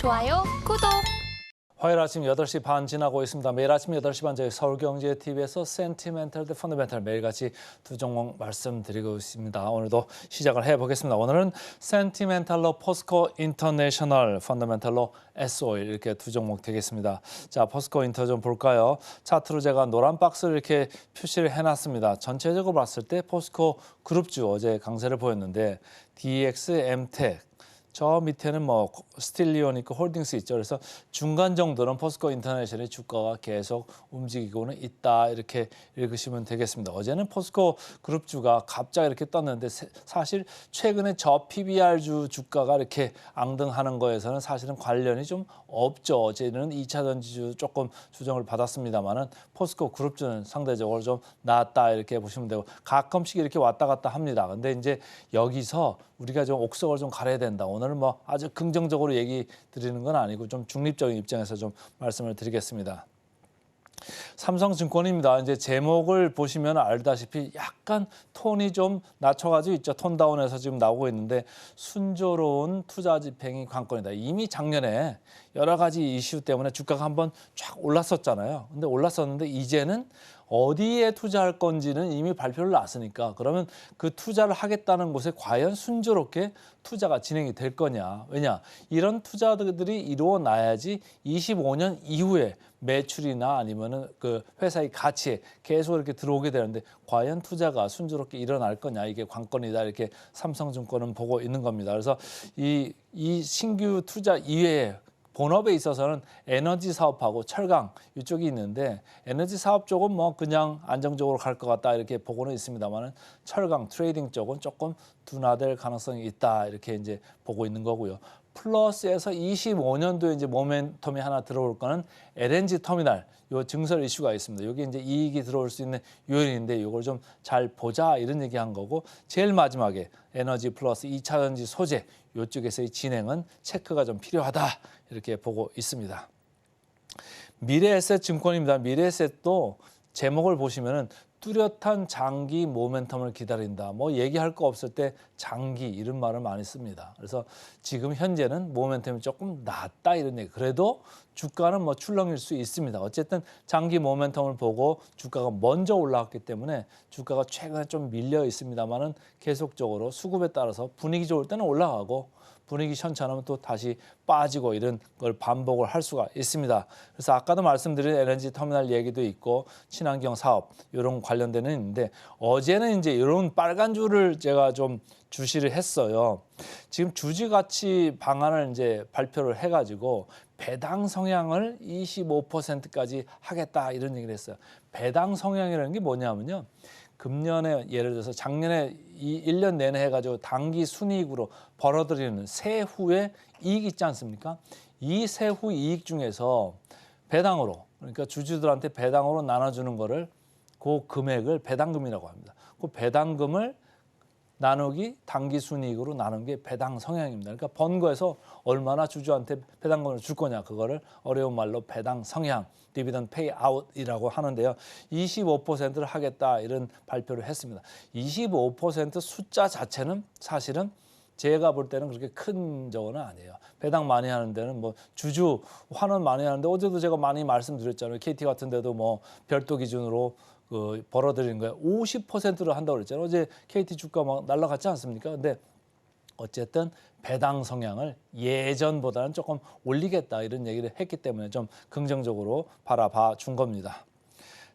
좋아요, 구독. 화요일 아침 8시 반 지나고 있습니다. 매일 아침 8시 반 저희 서울경제TV에서 센티멘탈 대 펀더멘탈 매일같이 두 종목 말씀드리고 있습니다. 오늘도 시작을 해보겠습니다. 오늘은 센티멘탈로 포스코 인터내셔널, 펀더멘탈로 S-오일 이렇게 두 종목 되겠습니다. 자, 포스코 인터 좀 볼까요? 차트로 제가 노란 박스를 이렇게 표시를 해놨습니다. 전체적으로 봤을 때 포스코 그룹주 어제 강세를 보였는데 DX, 엠텍 저 밑에는 뭐 스틸리온 있고 홀딩스 있죠. 그래서 중간 정도는 포스코 인터내셔널의 주가가 계속 움직이고는 있다 이렇게 읽으시면 되겠습니다. 어제는 포스코 그룹주가 갑자기 이렇게 떴는데 사실 최근에 저 PBR주 주가가 이렇게 앙등하는 거에서는 사실은 관련이 좀 없죠. 어제는 2차 전지주 조금 조정을 받았습니다만은 포스코 그룹주는 상대적으로 좀 낫다 이렇게 보시면 되고 가끔씩 이렇게 왔다 갔다 합니다. 근데 이제 여기서 우리가 좀 옥석을 좀 가려야 된다. 오늘은 뭐 아주 긍정적으로 얘기 드리는 건 아니고 좀 중립적인 입장에서 좀 말씀을 드리겠습니다. 삼성증권입니다. 이제 제목을 보시면 알다시피 약간 톤이 좀 낮춰가지고 있죠. 톤 다운해서 지금 나오고 있는데 순조로운 투자 집행이 관건이다. 이미 작년에 여러 가지 이슈 때문에 주가가 한번 쫙 올랐었잖아요. 근데 올랐었는데 이제는 어디에 투자할 건지는 이미 발표를 놨으니까 그러면 그 투자를 하겠다는 곳에 과연 순조롭게 투자가 진행이 될 거냐. 왜냐, 이런 투자들이 이루어나야지 25년 이후에 매출이나 아니면은 그 회사의 가치에 계속 이렇게 들어오게 되는데 과연 투자가 순조롭게 일어날 거냐. 이게 관건이다. 이렇게 삼성증권은 보고 있는 겁니다. 그래서 이 신규 투자 이외에 본업에 있어서는 에너지 사업하고 철강 이쪽이 있는데 에너지 사업 쪽은 뭐 그냥 안정적으로 갈 것 같다 이렇게 보고는 있습니다만은 철강 트레이딩 쪽은 조금 둔화될 가능성이 있다 이렇게 이제 보고 있는 거고요. 플러스에서 25년도에 이제 모멘텀이 하나 들어올 거는 LNG 터미널 요 증설 이슈가 있습니다. 여기 이제 이익이 들어올 수 있는 요인인데 이걸 좀 잘 보자 이런 얘기한 거고 제일 마지막에 에너지 플러스 2차 전지 소재 이쪽에서의 진행은 체크가 좀 필요하다 이렇게 보고 있습니다. 미래에셋 증권입니다. 미래에셋도 제목을 보시면은 뚜렷한 장기 모멘텀을 기다린다. 뭐 얘기할 거 없을 때 장기 이런 말을 많이 씁니다. 그래서 지금 현재는 모멘텀이 조금 낮다 이런 얘기. 그래도 주가는 뭐 출렁일 수 있습니다. 어쨌든 장기 모멘텀을 보고 주가가 먼저 올라왔기 때문에 주가가 최근에 좀 밀려 있습니다만은 계속적으로 수급에 따라서 분위기 좋을 때는 올라가고 분위기 현찮으면 또 다시 빠지고 이런 걸 반복을 할 수가 있습니다. 그래서 아까도 말씀드린 LNG 터미널 얘기도 있고 친환경 사업 이런 관련되는 있는데 어제는 이제 이런 빨간 줄을 제가 좀 주시를 했어요. 지금 주주 가치 방안을 이제 발표를 해가지고 배당 성향을 25%까지 하겠다 이런 얘기를 했어요. 배당 성향이라는 게 뭐냐면요. 금년에 예를 들어서 작년에 이 1년 내내 해가지고 당기 순이익으로 벌어들이는 세후의 이익 있지 않습니까? 이 세후 이익 중에서 배당으로 그러니까 주주들한테 배당으로 나눠주는 거를 그 금액을 배당금이라고 합니다. 그 배당금을 나누기 당기 순이익으로 나눈 게 배당 성향입니다. 그러니까 번 거에서 얼마나 주주한테 배당금을 줄 거냐 그거를 어려운 말로 배당 성향, 디비던드 페이아웃이라고 하는데요. 25%를 하겠다 이런 발표를 했습니다. 25% 숫자 자체는 사실은 제가 볼 때는 그렇게 큰 적은 아니에요. 배당 많이 하는 데는 뭐 주주 환원 많이 하는데 어제도 제가 많이 말씀드렸잖아요. KT 같은 데도 뭐 별도 기준으로 벌어들이는 거예요. 50%를 한다고 그랬잖아요. 어제 KT 주가 막 날라갔지 않습니까? 근데 어쨌든 배당 성향을 예전보다는 조금 올리겠다 이런 얘기를 했기 때문에 좀 긍정적으로 바라봐 준 겁니다.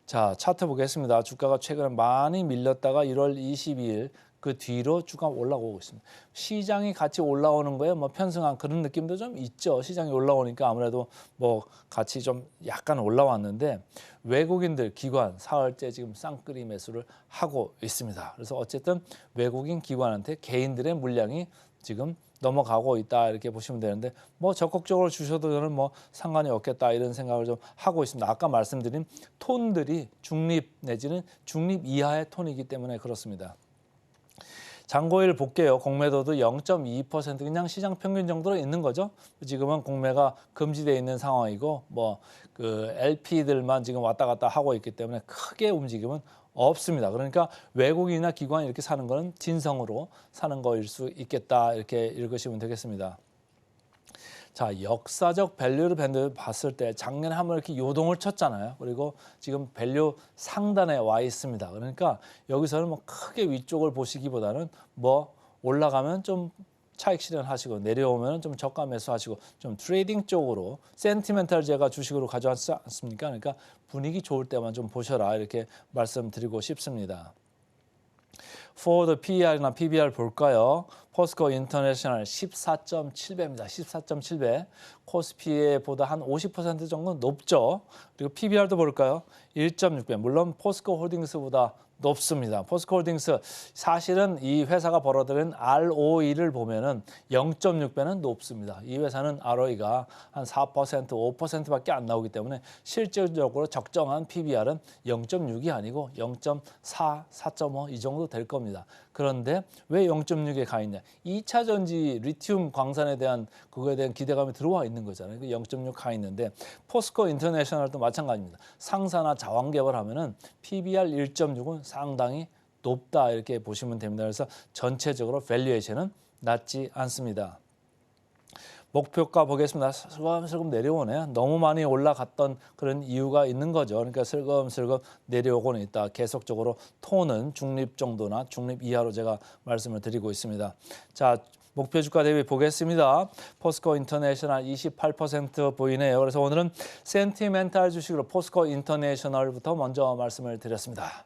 자, 차트 보겠습니다. 주가가 최근에 많이 밀렸다가 1월 22일 그 뒤로 주가 올라오고 있습니다. 시장이 같이 올라오는 거에 뭐 편승한 그런 느낌도 좀 있죠. 시장이 올라오니까 아무래도 뭐 같이 좀 약간 올라왔는데 외국인들 기관 사흘째 지금 쌍끌이 매수를 하고 있습니다. 그래서 어쨌든 외국인 기관한테 개인들의 물량이 지금 넘어가고 있다 이렇게 보시면 되는데 뭐 적극적으로 주셔도 저는 뭐 상관이 없겠다 이런 생각을 좀 하고 있습니다. 아까 말씀드린 톤들이 중립 내지는 중립 이하의 톤이기 때문에 그렇습니다. 장고일 볼게요. 공매도도 0.2% 그냥 시장 평균 정도로 있는 거죠. 지금은 공매가 금지되어 있는 상황이고 뭐 그 LP들만 지금 왔다 갔다 하고 있기 때문에 크게 움직임은 없습니다. 그러니까 외국인이나 기관이 이렇게 사는 거는 진성으로 사는 거일 수 있겠다 이렇게 읽으시면 되겠습니다. 자, 역사적 밸류 밴드 봤을 때 작년에 한번 이렇게 요동을 쳤잖아요. 그리고 지금 밸류 상단에 와 있습니다. 그러니까 여기서는 뭐 크게 위쪽을 보시기보다는 뭐 올라가면 좀 차익 실현하시고 내려오면 좀 저가 매수하시고 좀 트레이딩 쪽으로 센티멘탈 제가 주식으로 가져왔지 않습니까? 그러니까 분위기 좋을 때만 좀 보셔라 이렇게 말씀드리고 싶습니다. For the PER이나 PBR 볼까요? 포스코 인터내셔널 14.7배입니다. 14.7배. 코스피에 보다 한 50% 정도 높죠. 그리고 PBR도 볼까요? 1.6배. 물론 포스코 홀딩스보다 높습니다. 포스코 홀딩스 사실은 이 회사가 벌어들인 ROE를 보면은 0.6배는 높습니다. 이 회사는 ROE가 한 4%, 5%밖에 안 나오기 때문에 실질적으로 적정한 PBR은 0.6이 아니고 0.4, 4.5 이 정도 될 겁니다. 그런데 왜 0.6에 가 있냐? 2차 전지 리튬 광산에 대한 그거에 대한 기대감이 들어와 있는 거잖아요. 0.6 가 있는데 포스코 인터내셔널도 마찬가지입니다. 상사나 자원 개발하면은 PBR 1.6은 상당히 높다 이렇게 보시면 됩니다. 그래서 전체적으로 밸류에이션은 낮지 않습니다. 목표가 보겠습니다. 슬금슬금 내려오네요. 너무 많이 올라갔던 그런 이유가 있는 거죠. 그러니까 슬금슬금 내려오고는 있다. 계속적으로 톤은 중립 정도나 중립 이하로 제가 말씀을 드리고 있습니다. 자, 목표 주가 대비 보겠습니다. 포스코 인터내셔널 28% 보이네요. 그래서 오늘은 센티멘탈 주식으로 포스코 인터내셔널부터 먼저 말씀을 드렸습니다.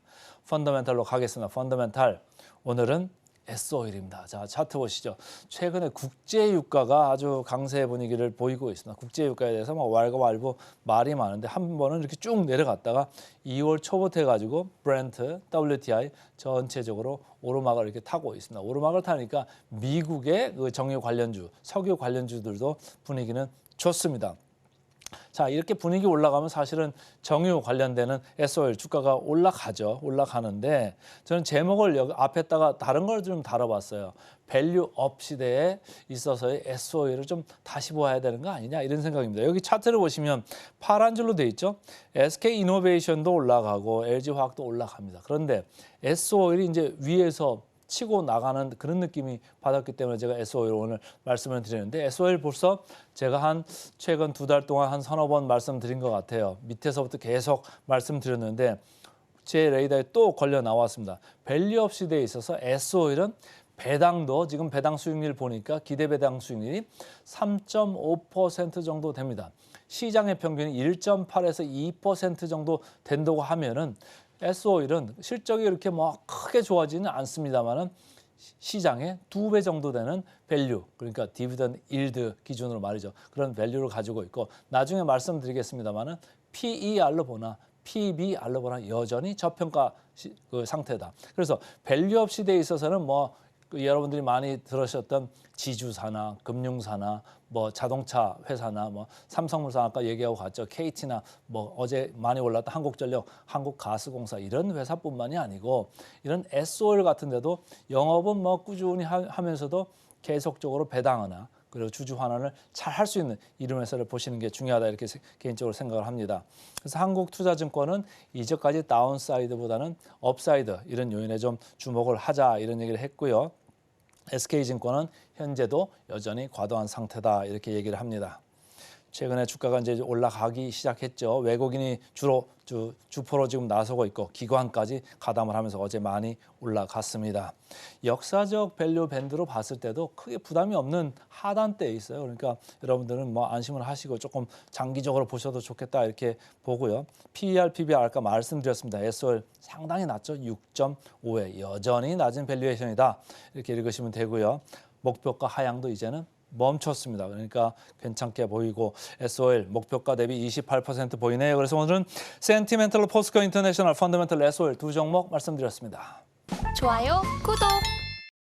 펀더멘탈로 가겠습니다. 펀더멘탈. 오늘은 S오일입니다. 자, 차트 보시죠. 최근에 국제 유가가 아주 강세 분위기를 보이고 있습니다. 국제 유가에 대해서 막 왈가왈부 말이 많은데 한 번은 이렇게 쭉 내려갔다가 2월 초부터 해가지고 브렌트, WTI 전체적으로 오르막을 이렇게 타고 있습니다. 오르막을 타니까 미국의 그 정유 관련주, 석유 관련주들도 분위기는 좋습니다. 자, 이렇게 분위기 올라가면 사실은 정유 관련되는 S오일 주가가 올라가죠. 올라가는데 저는 제목을 여기 앞에다가 다른 걸 좀 다뤄봤어요. 밸류업 시대에 있어서의 S오일을 좀 다시 보아야 되는 거 아니냐 이런 생각입니다. 여기 차트를 보시면 파란 줄로 돼 있죠. SK이노베이션도 올라가고 LG화학도 올라갑니다. 그런데 S오일이 이제 위에서 치고 나가는 그런 느낌이 받았기 때문에 제가 S오일 오늘 말씀을 드리는데 S오일 벌써 제가 한 최근 2달 동안 한 서너 번 말씀드린 것 같아요. 밑에서부터 계속 말씀드렸는데 제 레이더에 또 걸려 나왔습니다. 밸류업 시대에 있어서 S오일은 배당도 지금 배당 수익률 보니까 기대 배당 수익률이 3.5% 정도 됩니다. 시장의 평균이 1.8에서 2% 정도 된다고 하면은 S오일은 실적이 이렇게 뭐 크게 좋아지는 않습니다만은 시장의 2배 정도 되는 밸류, 그러니까 디비던드 일드 기준으로 말이죠. 그런 밸류를 가지고 있고 나중에 말씀드리겠습니다만은 PER로 보나 PBR로 보나 여전히 저평가 그 상태다. 그래서 밸류업 시대에 있어서는 뭐 여러분들이 많이 들으셨던 지주사나 금융사나 뭐 자동차 회사나 뭐 삼성물산 아까 얘기하고 갔죠. KT나 뭐 어제 많이 올랐던 한국전력, 한국가스공사 이런 회사뿐만이 아니고 이런 S오일 같은 데도 영업은 뭐 꾸준히 하면서도 계속적으로 배당하나 그리고 주주 환원을 잘 할 수 있는 이런 회사를 보시는 게 중요하다 이렇게 개인적으로 생각을 합니다. 그래서 한국투자증권은 이제까지 다운사이드보다는 업사이드 이런 요인에 좀 주목을 하자 이런 얘기를 했고요. SK증권은 현재도 여전히 과도한 상태다 이렇게 얘기를 합니다. 최근에 주가가 이제 올라가기 시작했죠. 외국인이 주로 주포로 지금 나서고 있고 기관까지 가담을 하면서 어제 많이 올라갔습니다. 역사적 밸류 밴드로 봤을 때도 크게 부담이 없는 하단대에 있어요. 그러니까 여러분들은 뭐 안심을 하시고 조금 장기적으로 보셔도 좋겠다 이렇게 보고요. PER, PBR 아까 말씀드렸습니다. S오일 상당히 낮죠. 6.5에 여전히 낮은 밸류에이션이다. 이렇게 읽으시면 되고요. 목표가 하향도 이제는 멈췄습니다. 그러니까 괜찮게 보이고 S오일 목표가 대비 28% 보이네요. 그래서 오늘은 센티멘탈로 포스코 인터내셔널 펀더멘탈 S오일 두 종목 말씀드렸습니다. 좋아요, 구독!